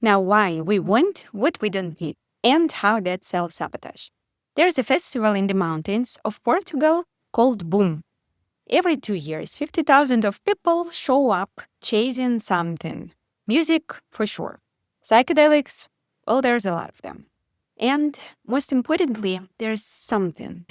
Now, why we want what we don't need and how that's self-sabotage. There's a festival in the mountains of Portugal called Boom. Every 2 years, 50,000 of people show up chasing something. Music, for sure. Psychedelics, well, there's a lot of them. And most importantly, there's something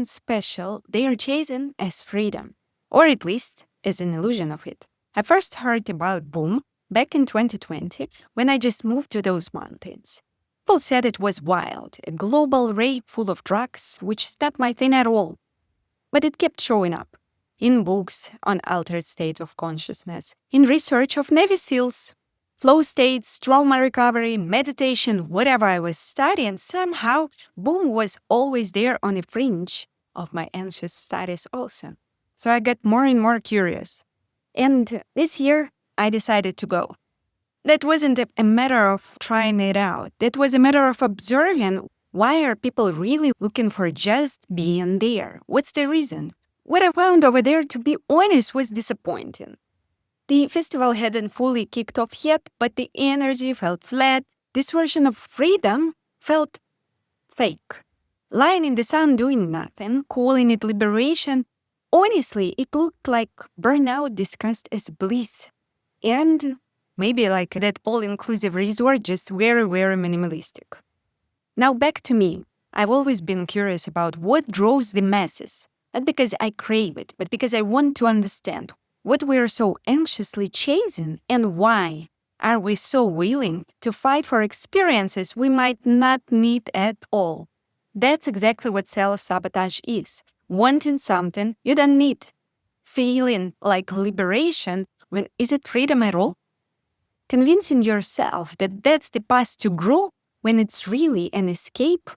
special they are chasing as freedom, or at least as an illusion of it. I first heard about Boom back in 2020 when I just moved to those mountains. People said it was wild, a global rave full of drugs, which is not my thing at all. But it kept showing up in books on altered states of consciousness, in research of Navy SEALs, flow states, trauma recovery, meditation, whatever I was studying, somehow Boom was always there on the fringe of my anxious studies also. So I got more and more curious. And this year, I decided to go. That wasn't a matter of trying it out. That was a matter of observing why are people really looking for just being there? What's the reason? What I found over there, to be honest, was disappointing. The festival hadn't fully kicked off yet, but the energy felt flat. This version of freedom felt fake. Lying in the sun doing nothing, calling it liberation. Honestly, it looked like burnout discussed as bliss. And maybe like that all-inclusive resort, just very, very minimalistic. Now back to me. I've always been curious about what draws the masses. Not because I crave it, but because I want to understand what we're so anxiously chasing and why are we so willing to fight for experiences we might not need at all. That's exactly what self-sabotage is. Wanting something you don't need. Feeling like liberation when is it freedom at all? Convincing yourself that that's the path to grow when it's really an escape?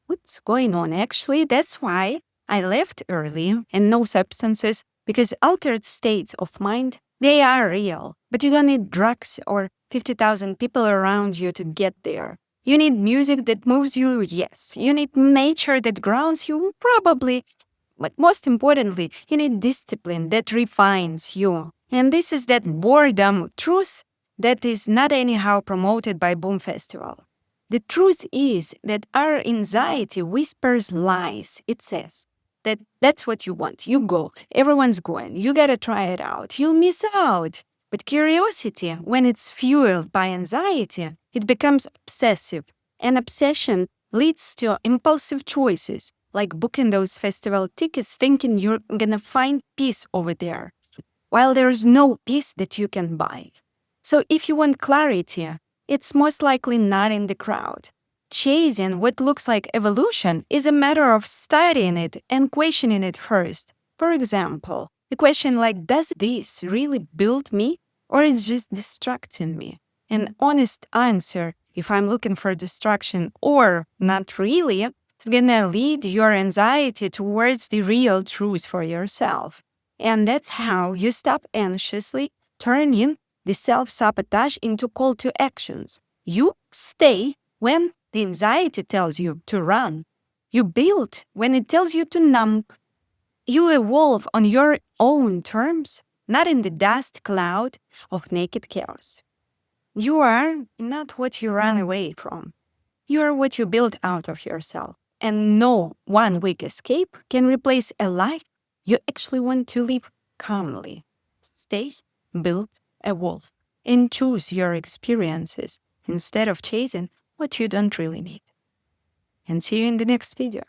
What's going on actually? That's why I left early and no substances, because altered states of mind, they are real. But you don't need drugs or 50,000 people around you to get there. You need music that moves you, yes. You need nature that grounds you, probably. But most importantly, you need discipline that refines you. And this is that boredom truth that is not anyhow promoted by Boom Festival. The truth is that our anxiety whispers lies. It says that that's what you want. You go. Everyone's going. You gotta try it out. You'll miss out. But curiosity, when it's fueled by anxiety, it becomes obsessive. And obsession leads to impulsive choices, like booking those festival tickets thinking you're gonna find peace over there, while there's no peace that you can buy. So if you want clarity, it's most likely not in the crowd. Chasing what looks like evolution is a matter of studying it and questioning it first. For example, the question like, does this really build me or is it just distracting me? An honest answer, if I'm looking for distraction or not really, is gonna lead your anxiety towards the real truth for yourself. And that's how you stop anxiously turning the self-sabotage into call to actions. You stay when the anxiety tells you to run. You build when it tells you to numb. You evolve on your own terms, not in the dust cloud of naked chaos. You are not what you run away from. You are what you build out of yourself. And no one week escape can replace a life you actually want to live calmly. Stay, build, evolve, and choose your experiences instead of chasing what you don't really need. And see you in the next video.